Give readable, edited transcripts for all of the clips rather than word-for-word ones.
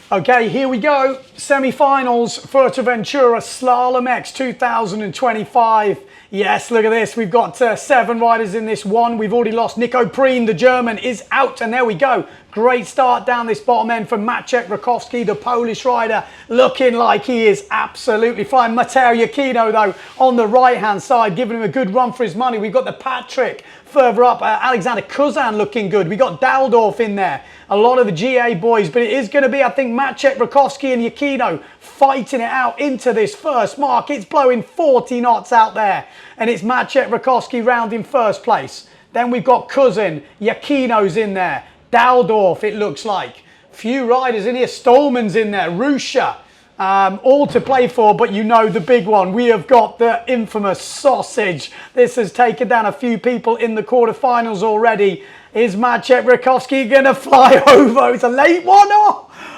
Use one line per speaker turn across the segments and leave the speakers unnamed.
Okay, here we go. Semi-finals, Fuerteventura Slalom-X 2025. Yes, look at this. We've got 7 riders in this one. We've already lost Nico Preen, the German, is out. And there we go. Great start down this bottom end from Maciek Rakowski, the Polish rider, looking like he is absolutely flying. Mateo Iachino, though, on the right-hand side, giving him a good run for his money. We've got the Patrick further up. Alexander Kuzan looking good. We got Daldorf in there. A lot of the GA boys, but it is going to be, I think, Maciek Rakowski and Iachino fighting it out into this first mark. It's blowing 40 knots out there, and it's Maciek Rakowski round in first place. Then we've got Kuzan, Iachino's in there, Daldorf, it looks like. Few riders in here, Stolman's in there, Rusha. All to play for, but you know the big one. We have got the infamous Sausage. This has taken down a few people in the quarterfinals already. Is Maciek Rakowski going to fly over? It's a late one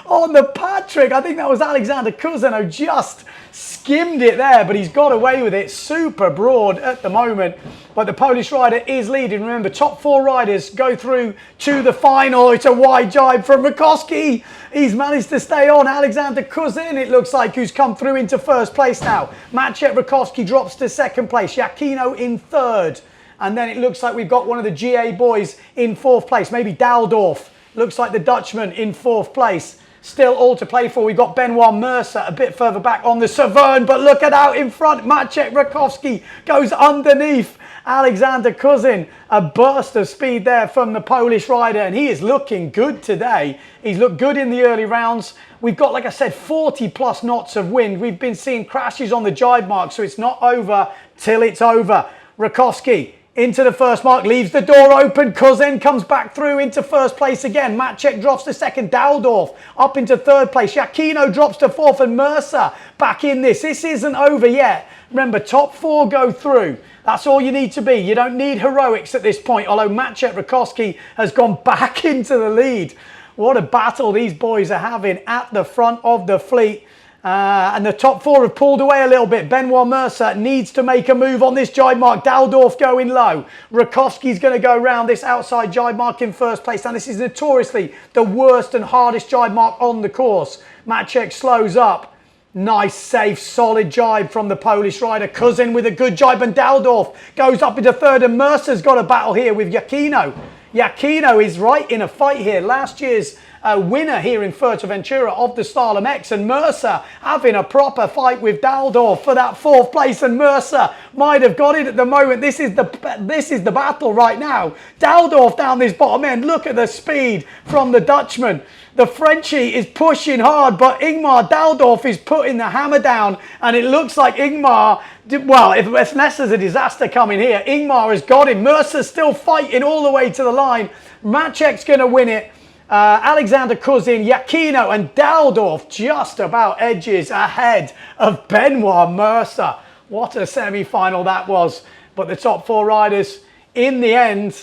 on the Patrick. I think that was Alexander Kuzan who just skimmed it there, but he's got away with it. Super broad at the moment, but the Polish rider is leading. Remember, top 4 riders go through to the final. It's a wide jibe from Rakowski. He's managed to stay on. Alexander Kuzan, it looks like, who's come through into first place now. Maciek Rakowski drops to second place. Iachino in third. And then it looks like we've got one of the GA boys in 4th place. Maybe Daldorf. Looks like the Dutchman in 4th place. Still all to play for. We've got Benoit Mercer a bit further back on the Severn. But look at out in front. Maciek Rakowski goes underneath Alexander Kuzan. A burst of speed there from the Polish rider. And he is looking good today. He's looked good in the early rounds. We've got, like I said, 40 plus knots of wind. We've been seeing crashes on the jibe mark. So it's not over till it's over. Rakowski into the first mark, leaves the door open. Kuzan comes back through into first place again. Maciek drops to second. Daldorf up into third place. Iachino drops to 4th, and Mercer back in this. This isn't over yet. Remember, top 4 go through. That's all you need to be. You don't need heroics at this point, although Maciek Rakowski has gone back into the lead. What a battle these boys are having at the front of the fleet. And the top 4 have pulled away a little bit. Benoit Mercer needs to make a move on this jibe mark. Daldorf going low. Rakowski's going to go round this outside jibe mark in first place. And this is notoriously the worst and hardest jibe mark on the course. Maciek slows up. Nice, safe, solid jibe from the Polish rider. Kuzan with a good jibe, and Daldorf goes up into third, and Mercer's got a battle here with Iachino. Iachino is right in a fight here. Last year's winner here in Fuerteventura of the Slalom-X, and Mercer having a proper fight with Daldorf for that 4th place, and Mercer might have got it at the moment. This is the battle right now. Daldorf down this bottom end. Look at the speed from the Dutchman. The Frenchie is pushing hard, but Ingmar Daldorf is putting the hammer down, and it looks like Ingmar, well, unless there's a disaster coming here, Ingmar has got him. Mercer's still fighting all the way to the line. Maciek's going to win it. Alexander Kuzan, Iachino, and Daldorf just about edges ahead of Benoit Mercer. What a semi-final that was. But the top 4 riders in the end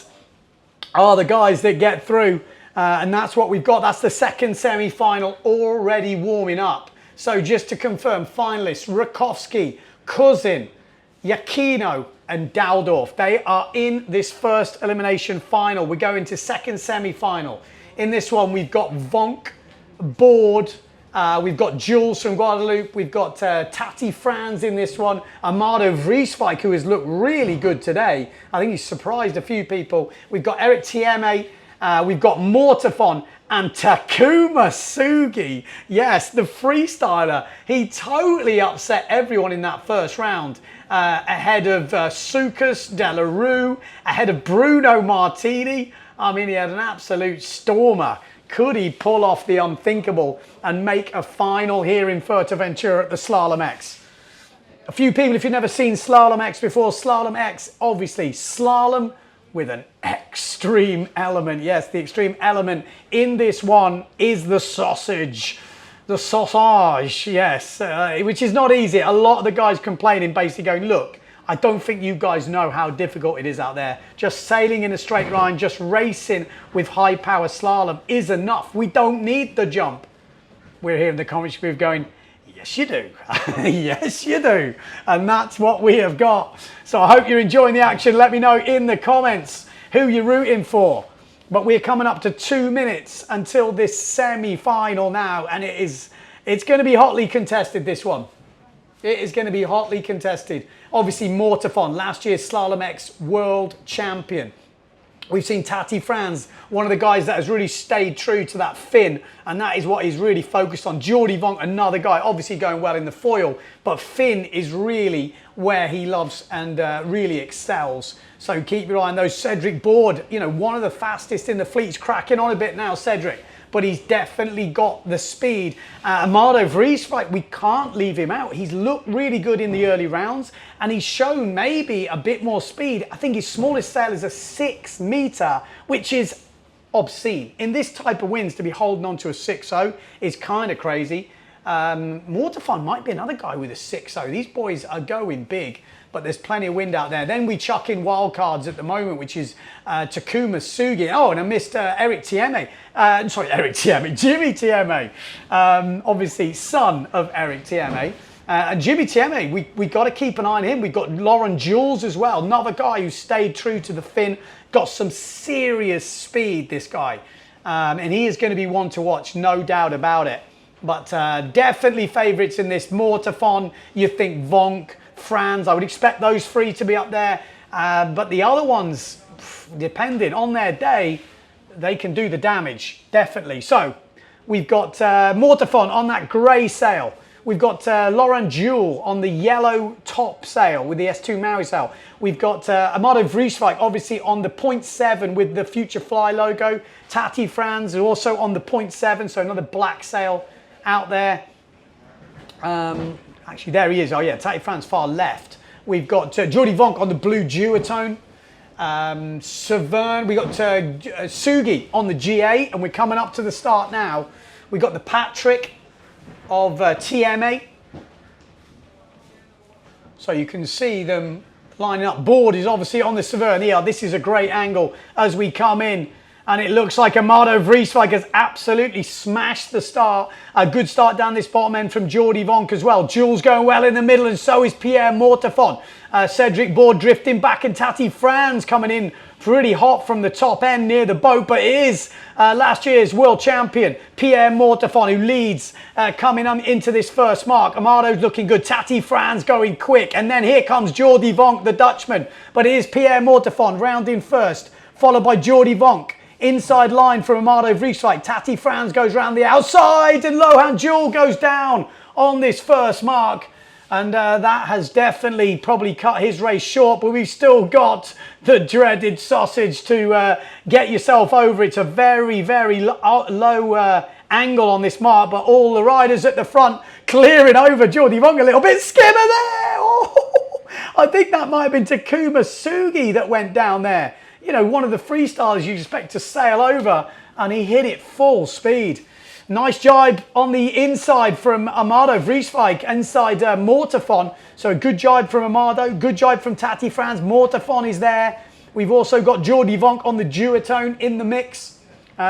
are the guys that get through. And that's what we've got. That's the second semi-final already warming up. So just to confirm, finalists Rakowski, Kuzan, Iachino, and Daldorf. They are in this first elimination final. We're going to second semi-final. In this one, we've got Vonk, Board, we've got Jules from Guadeloupe, we've got Tati Franz in this one, Amado Vrieswijk, who has looked really good today. I think he's surprised a few people. We've got Eric Tieme, we've got Mortafon, and Takuma Sugi. Yes, the freestyler. He totally upset everyone in that first round. Ahead of Sukas, Delarue, ahead of Bruno Martini. I mean, he had an absolute stormer. Could he pull off the unthinkable and make a final here in Fuerteventura at the Slalom-X? A few people, if you've never seen Slalom-X before, Slalom-X, obviously, slalom with an extreme element. Yes, the extreme element in this one is the sausage. The sausage, yes, which is not easy. A lot of the guys complaining, basically going, look, I don't think you guys know how difficult it is out there. Just sailing in a straight line, just racing with high power slalom is enough. We don't need the jump. We're here in the commentary booth going, yes, you do. Yes, you do. And that's what we have got. So I hope you're enjoying the action. Let me know in the comments who you're rooting for. But we're coming up to 2 minutes until this semi-final now, and it's going to be hotly contested, this one. It is going to be hotly contested. Obviously, Mortefon, last year's Slalom-X World Champion. We've seen Tati Frans, one of the guys that has really stayed true to that fin, and that is what he's really focused on. Jordi Vonk, another guy, obviously going well in the foil, but fin is really where he loves and really excels. So keep your eye on those. Cedric Board, you know, one of the fastest in the fleet. He's cracking on a bit now, Cedric, but he's definitely got the speed. Amado Vrieswijk, we can't leave him out. He's looked really good in the early rounds, and he's shown maybe a bit more speed. I think his smallest sail is a 6 meter, which is obscene. In this type of winds, to be holding on to a 6.0 is kind of crazy. Mortefon might be another guy with a 6.0. These boys are going big, but there's plenty of wind out there. Then we chuck in wild cards at the moment, which is Takuma Sugi. Oh, and I missed Eric Tieme. Sorry, Eric Tieme. Jimmy Tieme. Obviously, son of Eric Tieme. And Jimmy Tieme, we got to keep an eye on him. We've got Lauren Jules as well. Another guy who stayed true to the fin. Got some serious speed, this guy. And he is going to be one to watch, no doubt about it. But definitely favourites in this. Mortefon, you think Vonk, Frans, I would expect those three to be up there. But the other ones, depending on their day, they can do the damage, definitely. So we've got Mortefon on that grey sail. We've got Laurent Jewel on the yellow top sail with the S2 Maui sail. We've got Amado Vrieswijk, obviously on the 0.7 with the Future Fly logo. Tati Frans also on the 0.7, so another black sail out there. Actually, there he is. Oh, yeah, Tati Frans far left. We've got Jordi Vonk on the blue duotone. Severn, we got Sugi on the G8, and we're coming up to the start now. We got the Patrick of TMA. So you can see them lining up. Board is obviously on the Severn. Yeah, this is a great angle as we come in. And it looks like Amado Vrieswijk has absolutely smashed the start. A good start down this bottom end from Jordi Vonk as well. Jules going well in the middle, and so is Pierre Mortefon. Cedric Board drifting back, and Tati Frans coming in pretty hot from the top end near the boat. But it is last year's world champion, Pierre Mortefon, who leads coming into this first mark. Amado's looking good. Tati Frans going quick. And then here comes Jordi Vonk, the Dutchman. But it is Pierre Mortefon rounding first, followed by Jordi Vonk. Inside line from Amado Vrieswijk. Tati Frans goes round the outside, and Lohan Jewel goes down on this first mark. And that has definitely probably cut his race short, but we've still got the dreaded sausage to get yourself over. It's a very, very low angle on this mark, but all the riders at the front clearing over. Jordi Vonk a little bit skimmer there. Oh, I think that might have been Takuma Sugi that went down there. You know, one of the freestylers you expect to sail over, and he hit it full speed. Nice jibe on the inside from Amado Vrieswijk, inside Mortefon. So a good jibe from Amado, good jibe from Tati Frans. Mortefon is there. We've also got Jordi Vonk on the duotone in the mix.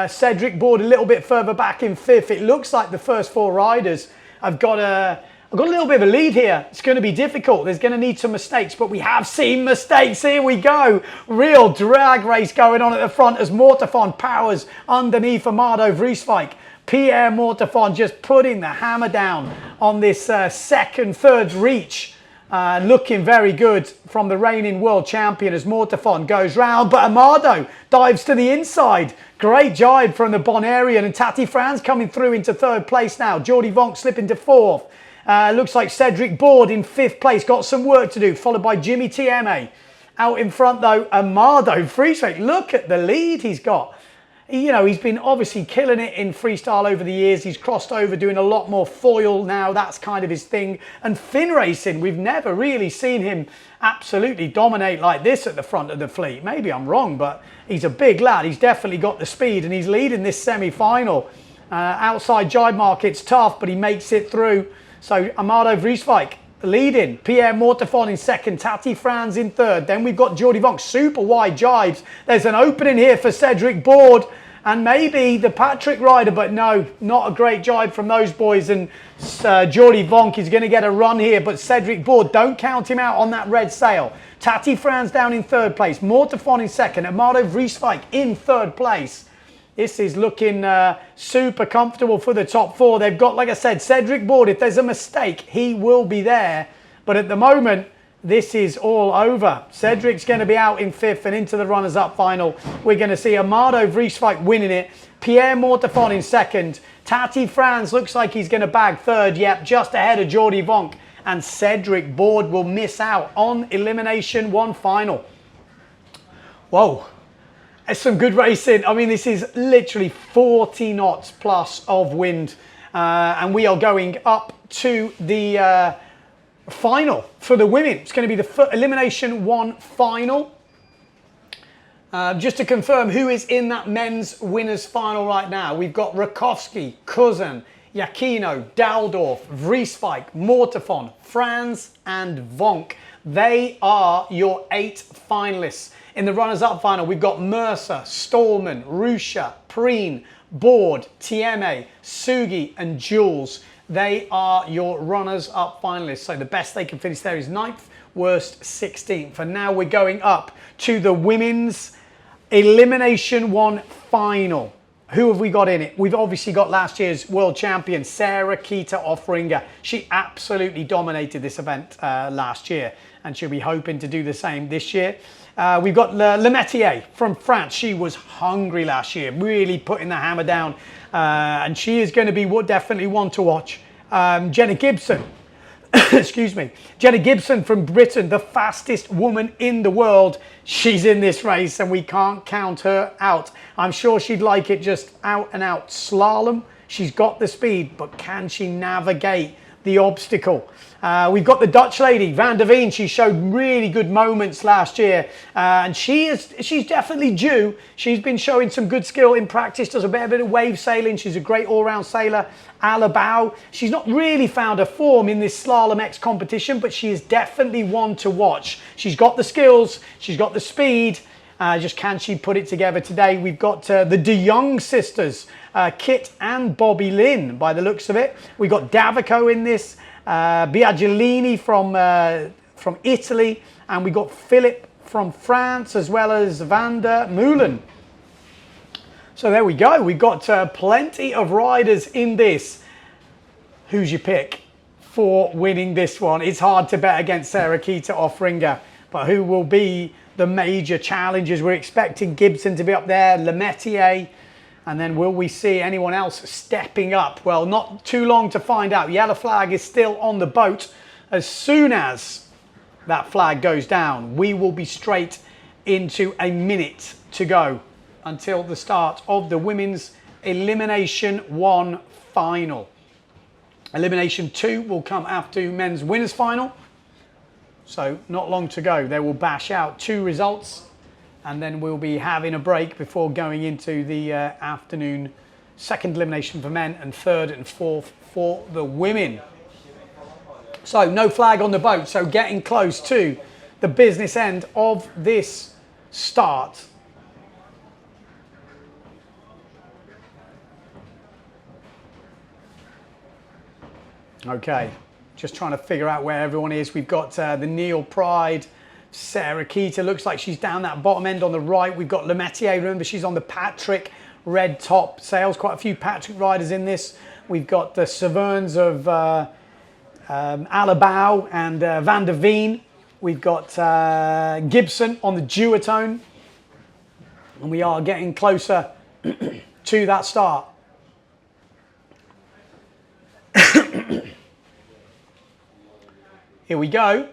Cedric Board a little bit further back in fifth. It looks like the first four riders have got a little bit of a lead here. It's going to be difficult. There's going to need some mistakes, but we have seen mistakes. Here we go. Real drag race going on at the front as Mortefon powers underneath Amado Vrieswijk. Pierre Mortefon just putting the hammer down on this second, third reach. Looking very good from the reigning world champion as Mortefon goes round, but Amado dives to the inside. Great jibe from the Bonarian, and Tati Frans coming through into third place now. Jordi Vonk slipping to fourth. Looks like Cedric Board in fifth place. Got some work to do, followed by Jimmy Tieme. Out in front, though, Amado Vrieswijk. Look at the lead he's got. You know, he's been obviously killing it in freestyle over the years. He's crossed over doing a lot more foil now. That's kind of his thing. And fin racing, we've never really seen him absolutely dominate like this at the front of the fleet. Maybe I'm wrong, but he's a big lad. He's definitely got the speed, and he's leading this semi-final. Outside jibe market's tough, but he makes it through. So Amado Vrieswijk leading, Pierre Mortefon in second, Tati Frans in third. Then we've got Jordi Vonk, super wide jibes. There's an opening here for Cedric Board, and maybe the Patrick rider, but no, not a great jibe from those boys. And Jordi Vonk is going to get a run here, but Cedric Board, don't count him out on that red sail. Tati Franz down in third place, Mortefon in second, Amado Vrieswijk in third place. This is looking super comfortable for the top four. They've got, like I said, Cedric Board. If there's a mistake, he will be there. But at the moment, this is all over. Cedric's going to be out in fifth and into the runners-up final. We're going to see Amado Vrieswijk winning it. Pierre Mortefon in second. Tati Franz looks like he's going to bag third. Yep, just ahead of Jordi Vonk. And Cedric Board will miss out on Elimination 1 final. Whoa. It's some good racing. I mean, this is literally 40 knots plus of wind. And we are going up to the final for the women. It's going to be the Elimination 1 final. Just to confirm who is in that men's winners final right now. We've got Rakowski, Cousin, Iachino, Daldorf, Vrieswijk, Mortefon, Franz and Vonk. They are your 8 finalists. In the runners-up final, we've got Mercer, Stallman, Rusha, Preen, Board, Tieme, Sugi and Jules. They are your runners-up finalists. So the best they can finish there is 9th, worst 16th. For now, we're going up to the women's Elimination 1 final. Who have we got in it? We've obviously got last year's world champion, Sarah Kita Offringer. She absolutely dominated this event last year, and she'll be hoping to do the same this year. We've got Le Métier from France. She was hungry last year, really putting the hammer down, and she is going to be definitely one to watch. Jenna Gibson, excuse me, Jenna Gibson from Britain, the fastest woman in the world. She's in this race, and we can't count her out. I'm sure she'd like it just out and out slalom. She's got the speed, but can she navigate the obstacle? We've got the Dutch lady, Van der Veen. She showed really good moments last year, and she's definitely due. She's been showing some good skill in practice, does a bit of wave sailing. She's a great all-round sailor. Alabao, she's not really found her form in this Slalom-X competition, but she is definitely one to watch. She's got the skills, she's got the speed, just can she put it together today? We've got the De Jong sisters, Kit and Bobby Lynn, by the looks of it. We've got Davico in this, Biagellini from Italy, and we got Philip from France, as well as Van der Meulen. So there we go. We've got plenty of riders in this. Who's your pick for winning this one? It's hard to bet against Sarah Kita Offringer, but who will be the major challengers? We're expecting Gibson to be up there, Le Métier, and then will we see anyone else stepping up? Well, not too long to find out. Yellow flag is still on the boat. As soon as that flag goes down, we will be straight into a minute to go until the start of the women's Elimination 1 final. Elimination 2 will come after men's winners final. So not long to go. They will bash out 2 results, and then we'll be having a break before going into the afternoon second elimination for men and third and fourth for the women. So no flag on the boat. So getting close to the business end of this start. Okay, just trying to figure out where everyone is. We've got the Neil Pride, Sarah Kita, looks like she's down that bottom end on the right. We've got Le Métier, remember she's on the Patrick red top sails. Quite a few Patrick riders in this. We've got the Saverns of Alabao and Van der Veen. We've got Gibson on the duotone. And we are getting closer to that start. Here we go.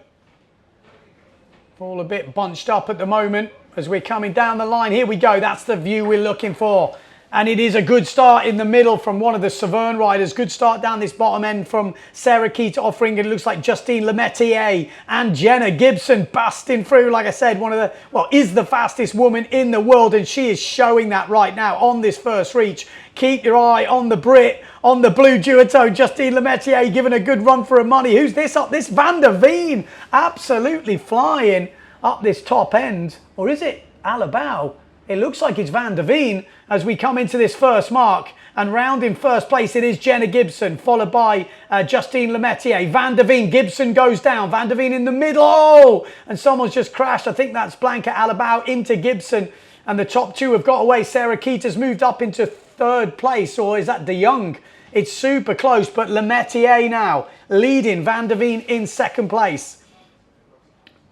All a bit bunched up at the moment as we're coming down the line. Here we go. That's the view we're looking for. And it is a good start in the middle from one of the Saverne riders. Good start down this bottom end from Sarah Kita Offringer. It looks like Justine Le Métier and Jenna Gibson busting through. Like I said, is the fastest woman in the world, and she is showing that right now on this first reach. Keep your eye on the Brit, on the blue duotone. Justine Le Métier giving a good run for her money. Who's this up? This Van der Veen absolutely flying up this top end. Or is it Alabao? It looks like it's Van der Veen as we come into this first mark. And round in first place, it is Jenna Gibson, followed by Justine Lemaitre. Van der Veen, Gibson goes down. Van der Veen in the middle. Oh! And someone's just crashed. I think that's Blanca Alabau into Gibson. And the top two have got away. Sarah Keita's moved up into third place. Or is that De Jong? It's super close. But Lemaitre now leading. Van der Veen in second place.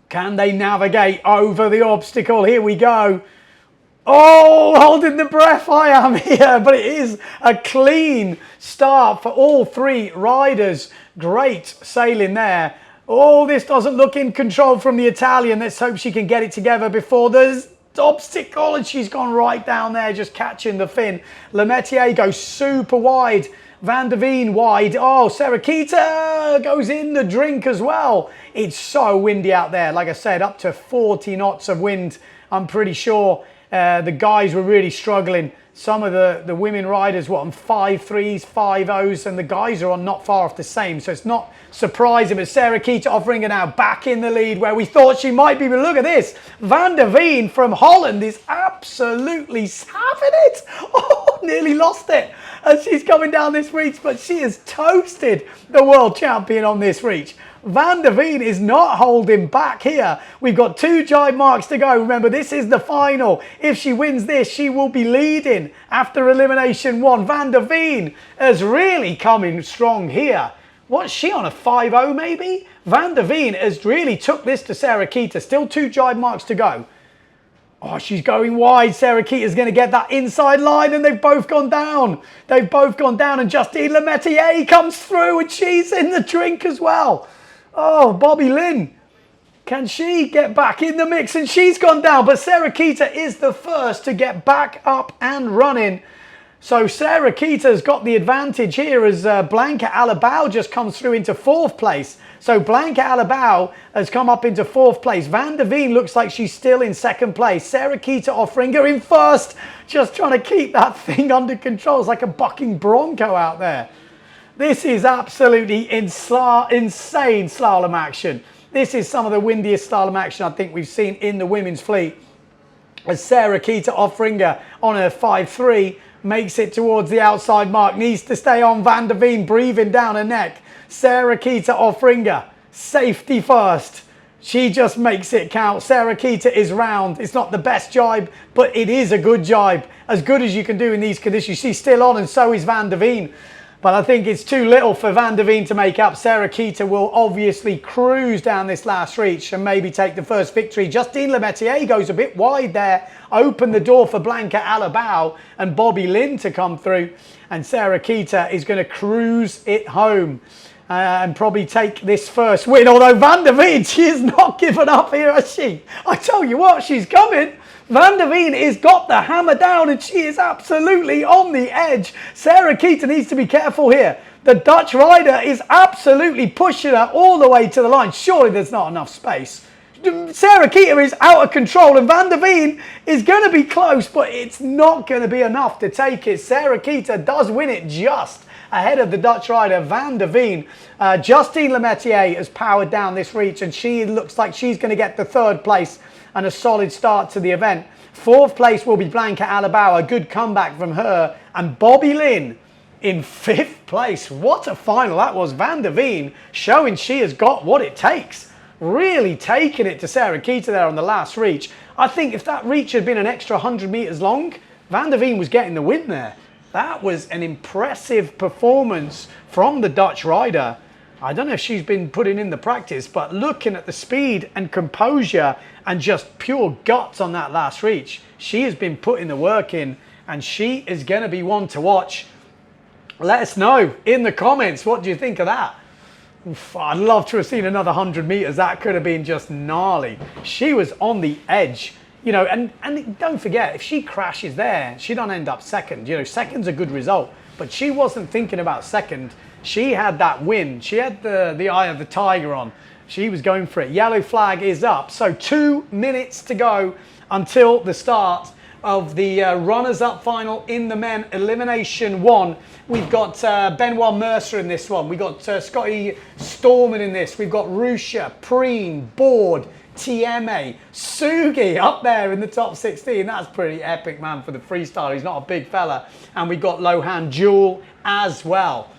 Can they navigate over the obstacle? Here we go. Oh, holding the breath I am here, but it is a clean start for all three riders. Great sailing there. Oh, this doesn't look in control from the Italian. Let's hope she can get it together before the obstacle, and she's gone right down there, just catching the fin. Lemaitre goes super wide. Van der Veen wide. Oh, Sarah Keita goes in the drink as well. It's so windy out there. Like I said, up to 40 knots of wind, I'm pretty sure. The guys were really struggling. Some of the women riders were on 5.3s, 5.0s, and the guys are on not far off the same. So it's not surprising. But Sarah Keita offering it now back in the lead where we thought she might be. But look at this. Van der Veen from Holland is absolutely having it. Oh, nearly lost it as she's coming down this reach. But she has toasted the world champion on this reach. Van der Veen is not holding back here. We've got 2 jibe marks to go. Remember, this is the final. If she wins this, she will be leading after elimination 1. Van der Veen is really coming strong here. What's she on, a 5.0 maybe? Van der Veen has really took this to Sarah Keita. Still 2 jibe marks to go. Oh, she's going wide. Sarah Keita's going to get that inside line, and they've both gone down. They've both gone down, and Justine Lemaitre comes through, and she's in the drink as well. Oh, Bobby Lynn, can she get back in the mix? And she's gone down, but Sarah Keita is the first to get back up and running. So Sarah Keita's got the advantage here as Blanca Alabau just comes through into 4th place. So Blanca Alabau has come up into 4th place. Van der Veen looks like she's still in 2nd place. Sarah Keita offering her in 1st, just trying to keep that thing under control. It's like a bucking bronco out there. This is absolutely insane slalom action. This is some of the windiest slalom action I think we've seen in the women's fleet. As Sarah Keita offering her on her 5.3 makes it towards the outside mark. Needs to stay on. Van der Veen breathing down her neck. Sarah Keita offering her safety first. She just makes it count. Sarah Keita is round. It's not the best jibe, but it is a good jibe. As good as you can do in these conditions. She's still on, and so is Van der Veen. But I think it's too little for Van der Veen to make up. Sarah Keita will obviously cruise down this last reach and maybe take the first victory. Justine Lemaitre goes a bit wide there. Open the door for Blanca Alabau and Bobby Lynn to come through. And Sarah Keita is going to cruise it home and probably take this first win. Although Van der Veen, she has not given up here, has she? I tell you what, she's coming. Van der Veen has got the hammer down, and she is absolutely on the edge. Sarah Keita needs to be careful here. The Dutch rider is absolutely pushing her all the way to the line. Surely there's not enough space. Sarah Keita is out of control, and Van der Veen is going to be close, but it's not going to be enough to take it. Sarah Keita does win it just ahead of the Dutch rider Van der Veen. Justine Lemaitre has powered down this reach, and she looks like she's going to get the 3rd place and a solid start to the event. 4th place will be Blanca Alabau, a good comeback from her, and Bobby Lynn in 5th place. What a final that was. Van der Veen showing she has got what it takes. Really taking it to Sarah Keita there on the last reach. I think if that reach had been an extra 100 metres long, Van der Veen was getting the win there. That was an impressive performance from the Dutch rider. I don't know if she's been putting in the practice, but looking at the speed and composure and just pure guts on that last reach, she has been putting the work in, and she is going to be one to watch. Let us know in the comments, what do you think of that? Oof, I'd love to have seen another 100 metres. That could have been just gnarly. She was on the edge, you know, and don't forget, if she crashes there, she don't end up 2nd. You know, 2nd's a good result, but she wasn't thinking about 2nd. She had that win. She had the eye of the tiger on. She was going for it. Yellow flag is up. So 2 minutes to go until the start of the runners-up final in the men elimination 1. We've got Benoit Mercer in this one. We've got Scotty Storman in this. We've got Rusha, Preen, Board, Tieme, Sugi up there in the top 16. That's pretty epic, man, for the freestyle. He's not a big fella. And we got Lohan Jewel as well.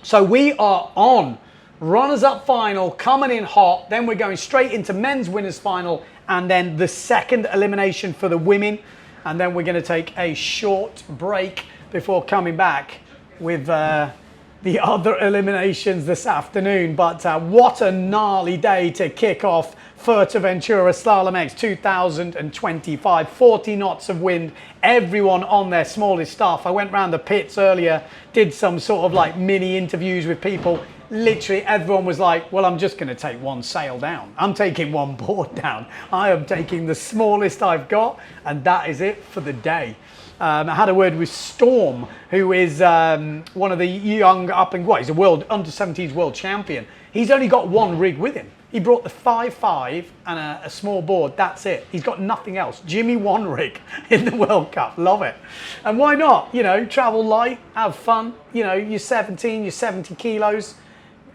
So we are on runners-up final, coming in hot. Then we're going straight into men's winners final, and then the second elimination for the women. And then we're going to take a short break before coming back with the other eliminations this afternoon. But what a gnarly day to kick off Fuerteventura Slalom-X 2025. 40 knots of wind, everyone on their smallest stuff. I went round the pits earlier, did some sort of like mini interviews with people. Literally everyone was like, well, I'm just going to take one sail down. I'm taking one board down. I am taking the smallest I've got, and that is it for the day. I had a word with Storm, who is one of the young he's a world under-17s world champion. He's only got one rig with him. He brought the 5.5 and a small board. That's it. He's got nothing else. Jimmy one rig in the World Cup. Love it. And why not? You know, travel light, have fun. You know, you're 17, you're 70 kilos.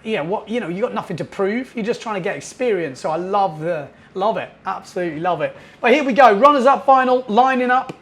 You got nothing to prove. You're just trying to get experience. So I love it. Absolutely love it. But here we go. Runners-up final, lining up.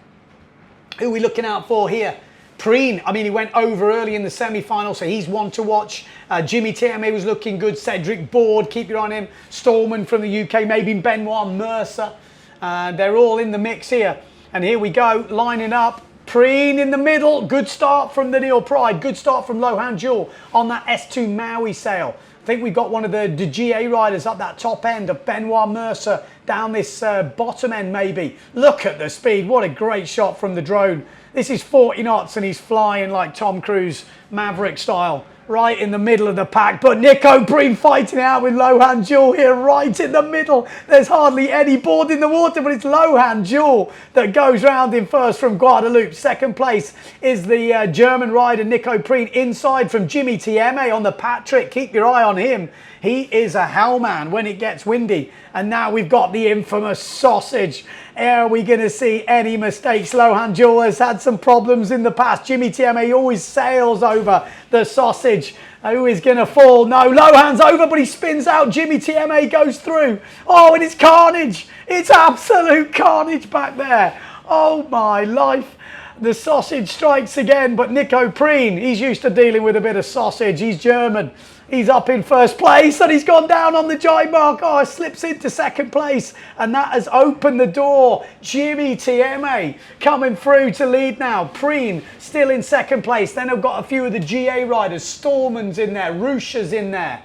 Who are we looking out for here? Preen, I mean, he went over early in the semi-final, so he's one to watch. Jimmy Tieme was looking good. Cedric Board, keep your eye on him. Stallman from the UK, maybe Benoit Mercer. They're all in the mix here. And here we go, lining up. Preen in the middle. Good start from the Neil Pride. Good start from Lohan Jewel on that S2 Maui sail. I think we've got one of the GA riders up that top end of Benoit Mercer down this bottom end maybe. Look at the speed. What a great shot from the drone. This is 40 knots and he's flying like Tom Cruise, Maverick style, right in the middle of the pack. But Nico Preen fighting out with Lohan Jewel here, right in the middle. There's hardly any board in the water, but it's Lohan Jewel that goes round in first from Guadeloupe. Second place is the German rider Nico Preen, inside from Jimmy Tieme on the Patrick. Keep your eye on him. He is a hellman when it gets windy. And now we've got the infamous sausage. Are we going to see any mistakes? Lohan Jewel has had some problems in the past. Jimmy Tieme always sails over the sausage. Who is going to fall? No, Lohan's over, but he spins out. Jimmy Tieme goes through. Oh, and it's carnage. It's absolute carnage back there. Oh, my life. The sausage strikes again, but Nico Preen, he's used to dealing with a bit of sausage. He's German. He's up in first place and he's gone down on the jibe mark. Oh, slips into second place and that has opened the door. Jimmy Tieme coming through to lead now. Preen still in second place. Then I've got a few of the GA riders. Stallman's in there. Rusha's in there.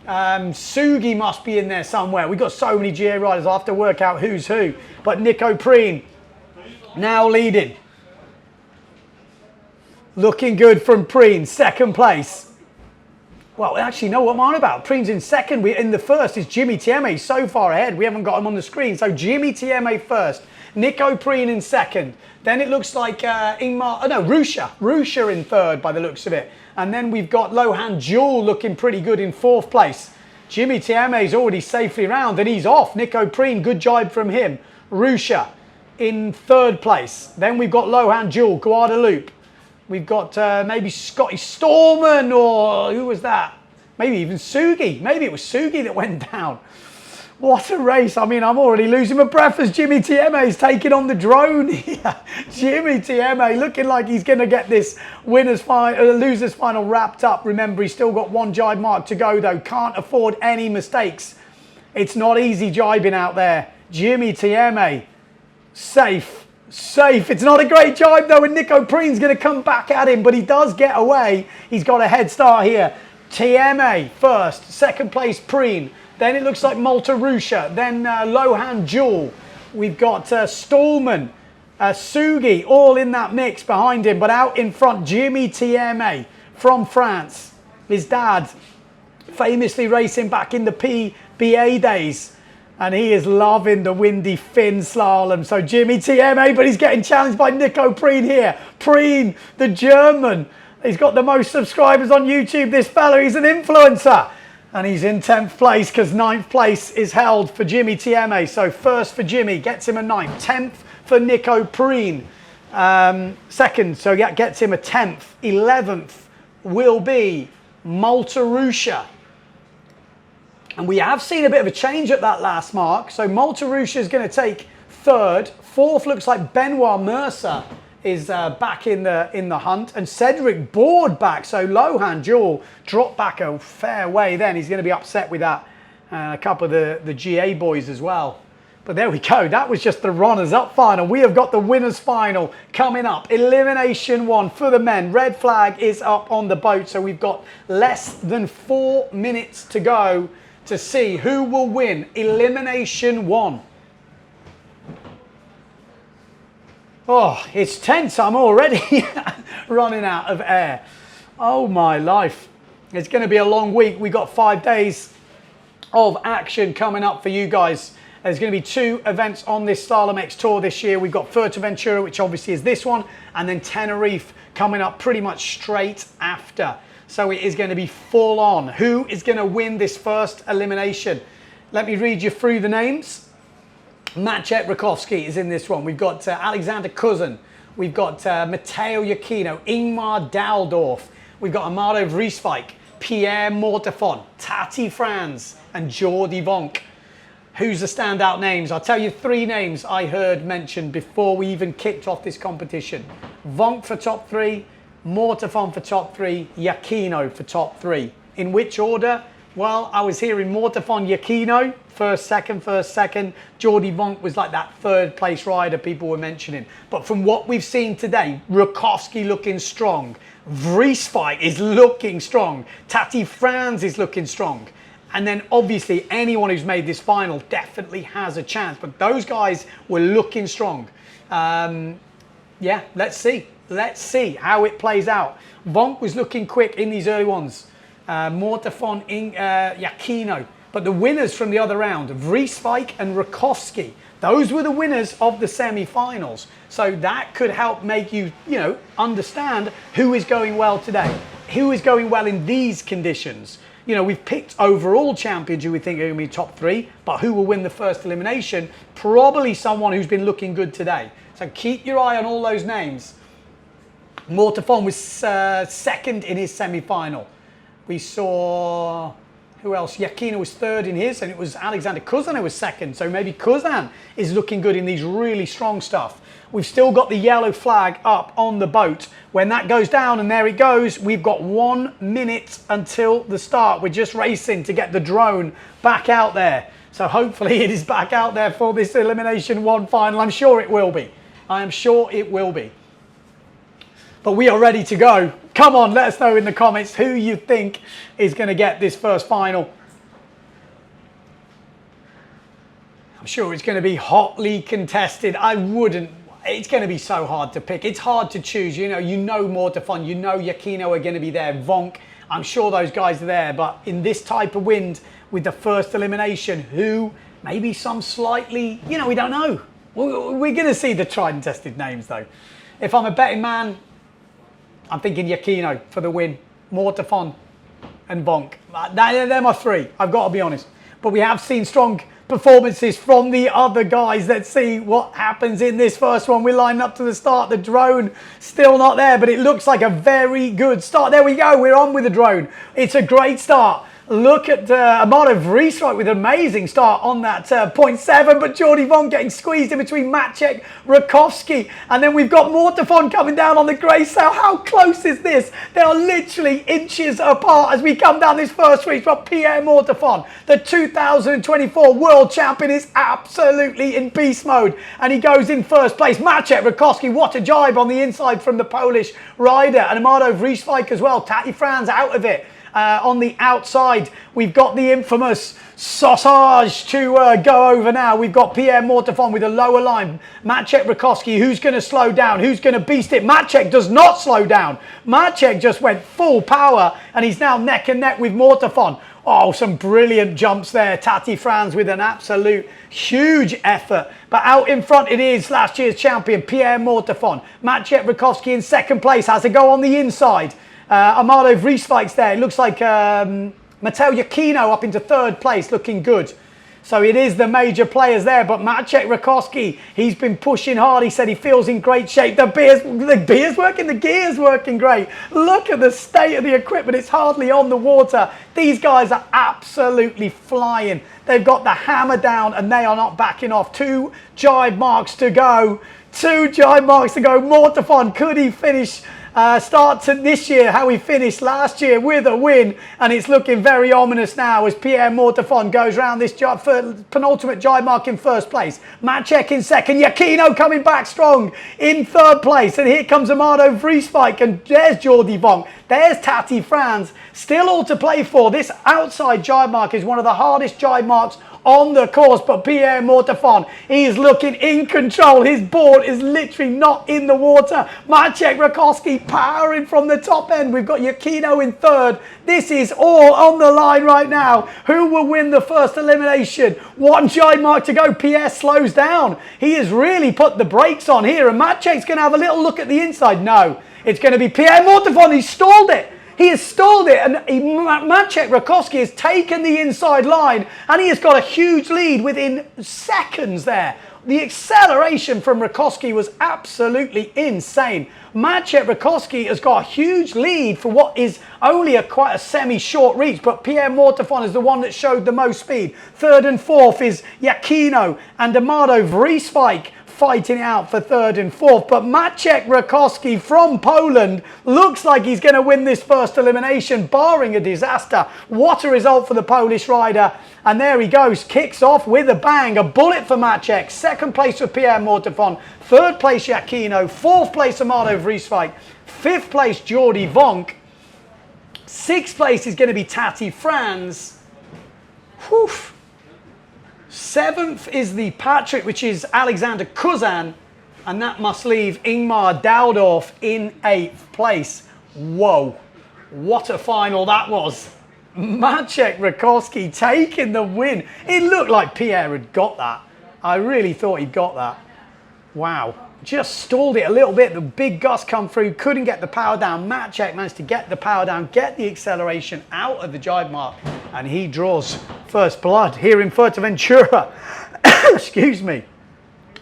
Sugi must be in there somewhere. We've got so many GA riders. I'll have to work out who's who. But Nico Preen now leading. Looking good from Preen. Second place. Well, actually, no, what am I on about? Preen's in second. In the first is Jimmy Tieme. He's so far ahead. We haven't got him on the screen. So Jimmy Tieme first. Nico Preen in second. Then it looks like Rusha in third by the looks of it. And then we've got Lohan Jewel looking pretty good in fourth place. Jimmy Tieme's already safely round and he's off. Nico Preen, good jibe from him. Rusha in third place. Then we've got Lohan Jewel, Guadeloupe. We've got maybe Scotty Stallman, or who was that? Maybe even Sugi. Maybe it was Sugi that went down. What a race. I mean, I'm already losing my breath as Jimmy Tieme is taking on the drone here. Jimmy Tieme looking like he's going to get this losers final wrapped up. Remember, he's still got one jibe mark to go, though. Can't afford any mistakes. It's not easy jibing out there. Jimmy Tieme, safe. Safe. It's not a great jibe though, and Nico Preen's going to come back at him, but he does get away. He's got a head start here. Tieme first, second place Preen. Then it looks like Malta Rusha. Then Lohan Jewel. We've got Stallman, Sugi, all in that mix behind him, but out in front, Jimmy Tieme from France. His dad famously racing back in the PWA days. And he is loving the windy Finn slalom. So Jimmy Tieme, but he's getting challenged by Nico Preen here. Preen, the German. He's got the most subscribers on YouTube, this fella. He's an influencer. And he's in 10th place because 9th place is held for Jimmy Tieme. So first for Jimmy, gets him a 9th. 10th for Nico Preen. Second, so yeah, gets him a 10th. 11th will be Malta Rusha. And we have seen a bit of a change at that last mark. So Maltarusha is going to take third. Fourth looks like Benoit Mercer is back in the hunt. And Cedric Board back. So Lohan Jewel dropped back a fair way then. He's going to be upset with that. A couple of the GA boys as well. But there we go. That was just the runners-up final. We have got the winners' final coming up. Elimination 1 for the men. Red flag is up on the boat. So we've got less than 4 minutes to go to see who will win Elimination 1. Oh, it's tense. I'm already running out of air. Oh, my life. It's going to be a long week. We've got 5 days of action coming up for you guys. There's going to be 2 events on this Slalom-X Tour this year. We've got Fuerteventura, which obviously is this one, and then Tenerife coming up pretty much straight after. So it is going to be full on. Who is going to win this first elimination? Let me read you through the names. Maciej Rakowski is in this one. We've got Alexander Cousin. We've got Matteo Iachino, Ingmar Daldorf. We've got Amado Vrieswijk, Pierre Mortefon, Tati Franz, and Jordi Vonk. Who's the standout names? I'll tell you 3 names I heard mentioned before we even kicked off this competition. Vonk for top 3, Mortefon for top 3, Iachino for top 3. In which order? Well, I was hearing Mortefon, Iachino, first, second. Jordi Vonk was like that 3rd place rider people were mentioning. But from what we've seen today, Rakowski looking strong. Vrieswijk is looking strong. Tati Franz is looking strong. And then obviously anyone who's made this final definitely has a chance. But those guys were looking strong. Yeah, let's see. Let's see how it plays out. Vonk was looking quick in these early ones. Mortefon, Iachino. But the winners from the other round, Vrieswijk and Rakowski, those were the winners of the semi-finals. So that could help make you, understand who is going well today. Who is going well in these conditions. We've picked overall champions who we think are going to be top 3, but who will win the first elimination? Probably someone who's been looking good today. So keep your eye on all those names. Mortefon was second in his semi-final. We saw, who else? Iachino was 3rd in his, and it was Alexander Cousin who was 2nd. So maybe Cousin is looking good in these really strong stuff. We've still got the yellow flag up on the boat. When that goes down, and there it goes, we've got 1 minute until the start. We're just racing to get the drone back out there. So hopefully it is back out there for this Elimination 1 final. I'm sure it will be. I am sure it will be. But we are ready to go. Come on, let us know in the comments who you think is going to get this first final. I'm sure it's going to be hotly contested. It's going to be so hard to pick. It's hard to choose. You know Mortefon, Iachino are going to be there. Vonk, I'm sure those guys are there. But in this type of wind, with the first elimination, who, maybe some slightly, we don't know. We're going to see the tried and tested names though. If I'm a betting man, I'm thinking Iachino for the win, Mortefon and Vonk. They're my 3, I've got to be honest. But we have seen strong performances from the other guys. Let's see what happens in this first one. We're lining up to the start. The drone still not there, but it looks like a very good start. There we go. We're on with the drone. It's a great start. Look at Amado Vrieswijk with an amazing start on that 0.7, but Jordi Vonk getting squeezed in between Maciej Rakowski. And then we've got Mortefon coming down on the grey sail. How close is this? They are literally inches apart as we come down this first reach. But Pierre Mortefon, the 2024 world champion, is absolutely in beast mode. And he goes in first place. Maciej Rakowski, what a jibe on the inside from the Polish rider. And Amado Vrieswijk as well. Tati Franz out of it. On the outside, we've got the infamous sausage to go over now. We've got Pierre Mortefon with a lower line. Maciej Rakowski, who's going to slow down? Who's going to beast it? Maciej does not slow down. Maciej just went full power, and he's now neck and neck with Mortefon. Oh, some brilliant jumps there. Tati Franz with an absolute huge effort. But out in front it is last year's champion, Pierre Mortefon. Maciej Rakowski in 2nd place, has a go on the inside. Amado Vrieswijk's there. It looks like Matteo Iachino up into 3rd place, looking good. So it is the major players there, but Maciej Rakowski, he's been pushing hard. He said he feels in great shape. The beer's working, the gear's working great. Look at the state of the equipment. It's hardly on the water. These guys are absolutely flying. They've got the hammer down and they are not backing off. 2 jibe marks to go. 2 jibe marks to go. Mortefon, could he finish? Start to this year, how he finished last year with a win, and it's looking very ominous now as Pierre Mortefon goes round this penultimate jibe mark in first place. Maciej in second, Iachino coming back strong in third place, and here comes Amado Vrieswijk, and there's Jordi Vonk, there's Tati Frans, still all to play for. This outside jibe mark is one of the hardest jibe marks on the course, but Pierre Mortefon, he's looking in control. His board is literally not in the water. Maciej Rakowski powering from the top end. We've got Iachino in third. This is all on the line right now. Who will win the first elimination? 1 jibe mark to go. Pierre slows down. He has really put the brakes on here, and Maciej's going to have a little look at the inside. No, it's going to be Pierre Mortefon. He stalled it. He has stalled it, and Maciej Rakowski has taken the inside line, and he has got a huge lead within seconds there. The acceleration from Rakowski was absolutely insane. Maciej Rakowski has got a huge lead for what is only quite a semi-short reach, but Pierre Mortefon is the one that showed the most speed. Third and fourth is Iachino and Amado Vrieswijk fighting it out for third and fourth, but Maciej Rakowski from Poland looks like he's going to win this first elimination, barring a disaster. What a result for the Polish rider, and there he goes, kicks off with a bang, a bullet for Maciej. Second place for Pierre Mortefon, third place Iachino, fourth place Amado Vrieswijk, fifth place Jordi Vonk, sixth place is going to be Tati Frans. Whew. Seventh is the Patrick, which is Alexander Kuzan, and that must leave Ingmar Daudorf in 8th place. Whoa, what a final that was. Maciej Rakowski taking the win. It looked like Pierre had got that. I really thought he'd got that. Wow, just stalled it a little bit. The big gust come through, couldn't get the power down. Maciej managed to get the power down, get the acceleration out of the jibe mark, and he draws first blood here in Fuerteventura. Excuse me.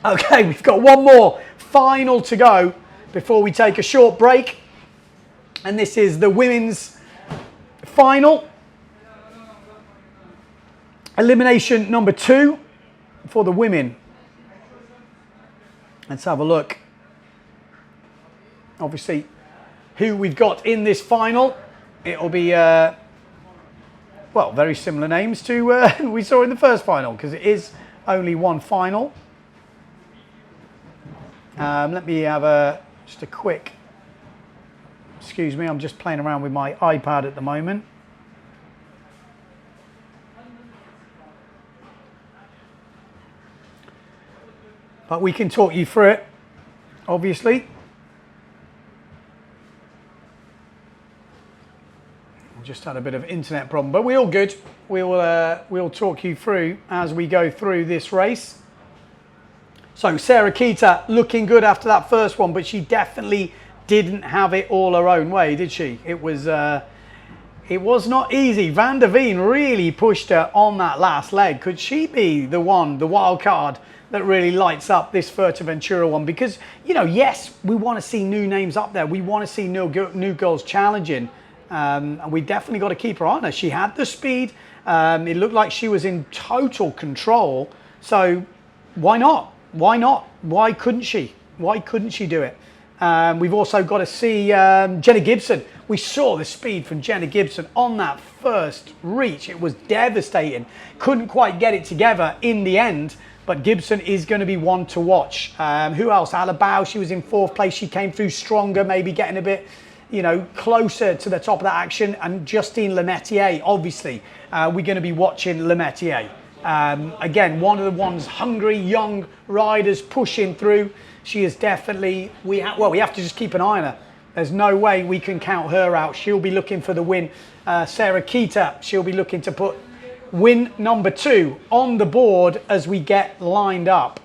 Okay, we've got one more final to go before we take a short break, and this is the women's final. Elimination number 2 for the women. Let's have a look. Obviously, who we've got in this final. It'll be, well, very similar names to we saw in the first final, because it is only one final. Let me have just a quick, excuse me, I'm just playing around with my iPad at the moment. But we can talk you through it, obviously. Just had a bit of internet problem, but we're all good. We'll talk you through as we go through this race. So Sarah Kita looking good after that first one, but she definitely didn't have it all her own way, did she? It was not easy. Van der Veen really pushed her on that last leg. Could she be the one, the wild card that really lights up this Fuerteventura one? Because, you know, yes, we want to see new names up there. We want to see new girls challenging. And we definitely got to keep her on her. She had the speed. It looked like she was in total control. So why not? Why not? Why couldn't she? Why couldn't she do it? We've also got to see Jenna Gibson. We saw the speed from Jenna Gibson on that first reach. It was devastating. Couldn't quite get it together in the end. But Gibson is going to be one to watch. Who else? Alabao, she was in 4th place. She came through stronger, maybe getting a bit, you know, closer to the top of that action. And Justine Lemaitre, obviously, we're going to be watching Lemaitre. Again, one of the ones, hungry, young riders pushing through. She is definitely, we have to just keep an eye on her. There's no way we can count her out. She'll be looking for the win. Sarah Kita, she'll be looking to put win number 2 on the board as we get lined up.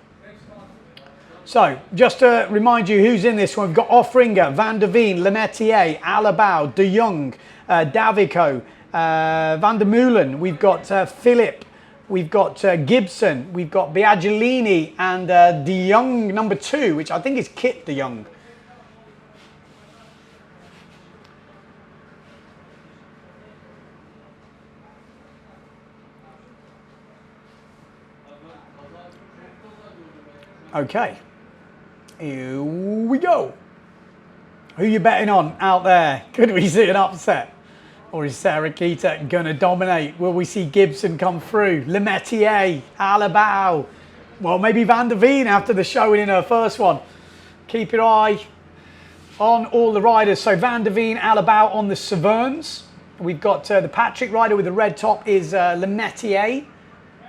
So, just to remind you who's in this one, we've got Offringer, Van der Veen, Lemaitre, Alabao, De Jong, Davico, Van der Meulen, we've got Philip, we've got Gibson, we've got Biaggiolini, and De Jong number 2, which I think is Kit De Jong. Okay, here we go. Who you betting on out there? Could we see an upset? Or is Sarah Keita going to dominate? Will we see Gibson come through? Lemaitre, Alabau. Well, maybe Van der Veen after the showing in her first one. Keep your eye on all the riders. So Van der Veen, Alabau on the Severns. We've got the Patrick rider with the red top is Lemaitre.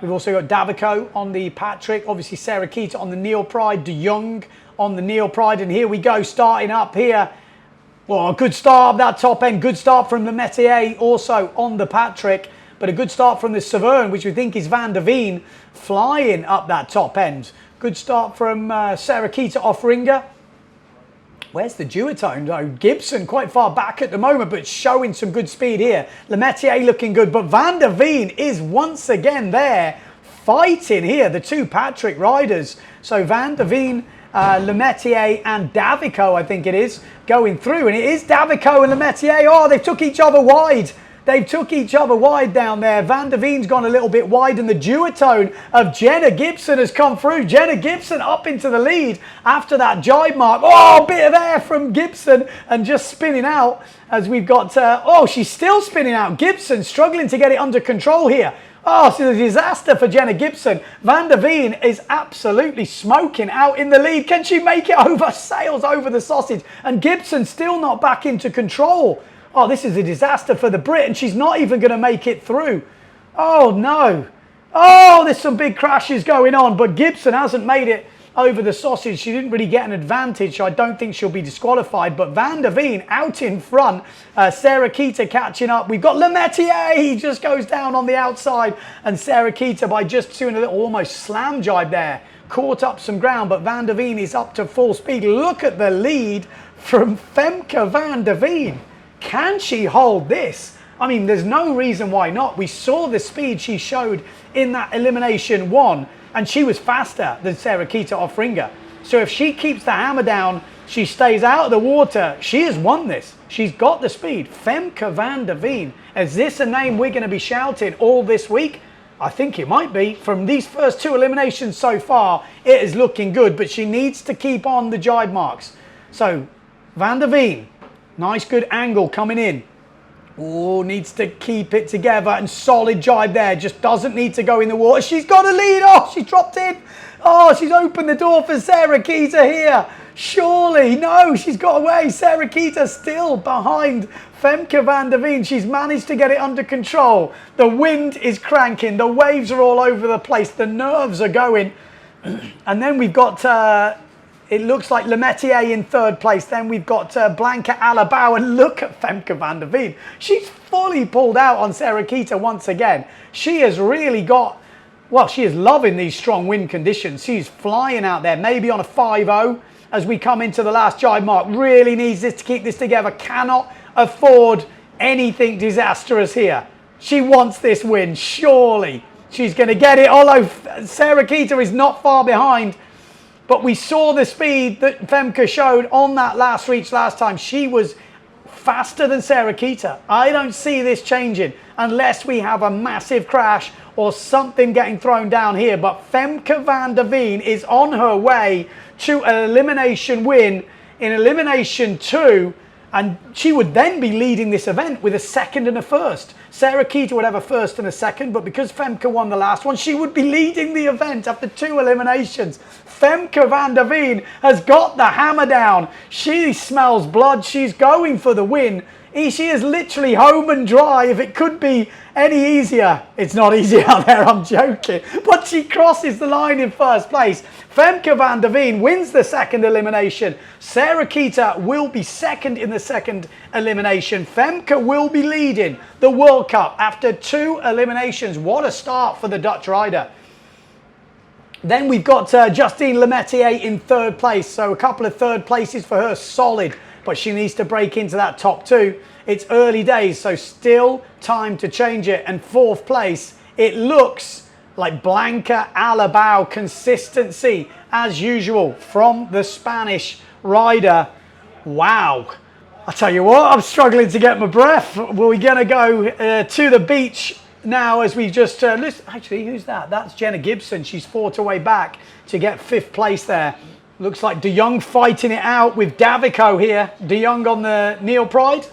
We've also got Davico on the Patrick. Obviously Sarah Keita on the Neil Pride. De Jong on the Neil Pride. And here we go, starting up here. Well, a good start up that top end. Good start from Lemaitre also on the Patrick. But a good start from the Severn, which we think is Van der Veen, flying up that top end. Good start from Sarah Keita off Ringer. Where's the duotone though? Gibson quite far back at the moment, but showing some good speed here. Lemaitre looking good, but Van der Veen is once again there, fighting here, the two Patrick riders. So Van der Veen, Lemaitre and Davico, I think it is, going through. And it is Davico and Lemaitre. Oh, they took each other wide. They took each other wide down there. Van der Veen's gone a little bit wide, and the duotone of Jenna Gibson has come through. Jenna Gibson up into the lead after that jibe mark. Oh, a bit of air from Gibson and just spinning out as we've got... oh, she's still spinning out. Gibson struggling to get it under control here. Oh, it's a disaster for Jenna Gibson. Van der Veen is absolutely smoking out in the lead. Can she make it over? Sails over the sausage. And Gibson still not back into control. Oh, this is a disaster for the Brit, and she's not even going to make it through. Oh, no. Oh, there's some big crashes going on, but Gibson hasn't made it over the sausage. She didn't really get an advantage, so I don't think she'll be disqualified. But Van der Veen out in front. Sarah Keita catching up. We've got Lemaitre. He just goes down on the outside, and Sarah Keita by just doing a little almost slam jibe there. Caught up some ground, but Van der Veen is up to full speed. Look at the lead from Femke Van der Veen. Can she hold this? I mean, there's no reason why not. We saw the speed she showed in that Elimination 1, and she was faster than Sarah Keita off Ringer. So if she keeps the hammer down, she stays out of the water, she has won this. She's got the speed. Femke Van der Veen. Is this a name we're going to be shouting all this week? I think it might be. From these first 2 eliminations so far, it is looking good, but she needs to keep on the jibe marks. So, Van der Veen. Nice good angle coming in. Oh, needs to keep it together, and solid jibe there. Just doesn't need to go in the water. She's got a lead. Oh, she dropped in. Oh, she's opened the door for Sarah Keita here. Surely, no, she's got away. Sarah Keita still behind Femke Van der Veen. She's managed to get it under control. The wind is cranking. The waves are all over the place. The nerves are going. And then we've got... it looks like Lemaitre in 3rd place. Then we've got Blanca Alabau. And look at Femke Van der Veen. She's fully pulled out on Sarah Keita once again. She has really got... Well, she is loving these strong wind conditions. She's flying out there. Maybe on a 5-0 as we come into the last jibe mark. Really needs this to keep this together. Cannot afford anything disastrous here. She wants this win. Surely she's going to get it. Although Sarah Keita is not far behind. But we saw the speed that Femke showed on that last reach last time. She was faster than Sarah Keita. I don't see this changing unless we have a massive crash or something getting thrown down here. But Femke Van der Veen is on her way to an elimination win in Elimination 2. And she would then be leading this event with a 2nd and a 1st. Sarah Keita would have a 1st and a 2nd, but because Femke won the last one, she would be leading the event after 2 eliminations. Femke Van der Veen has got the hammer down. She smells blood. She's going for the win. She is literally home and dry. If it could be any easier. It's not easy out there, I'm joking. But she crosses the line in 1st place. Femke Van der Veen wins the 2nd elimination. Sarah Keita will be 2nd in the 2nd elimination. Femke will be leading the World Cup after 2 eliminations. What a start for the Dutch rider. Then we've got Justine Lemaitre in 3rd place. So a couple of 3rd places for her, solid. But she needs to break into that top 2. It's early days, so still time to change it. And 4th place, it looks like Blanca Alabao. Consistency, as usual, from the Spanish rider. Wow. I tell you what, I'm struggling to get my breath. We're going to go to the beach now as we just... listen. Actually, who's that? That's Jenna Gibson. She's fought her way back to get 5th place there. Looks like De Jong fighting it out with Davico here. De Jong on the Neil Pride.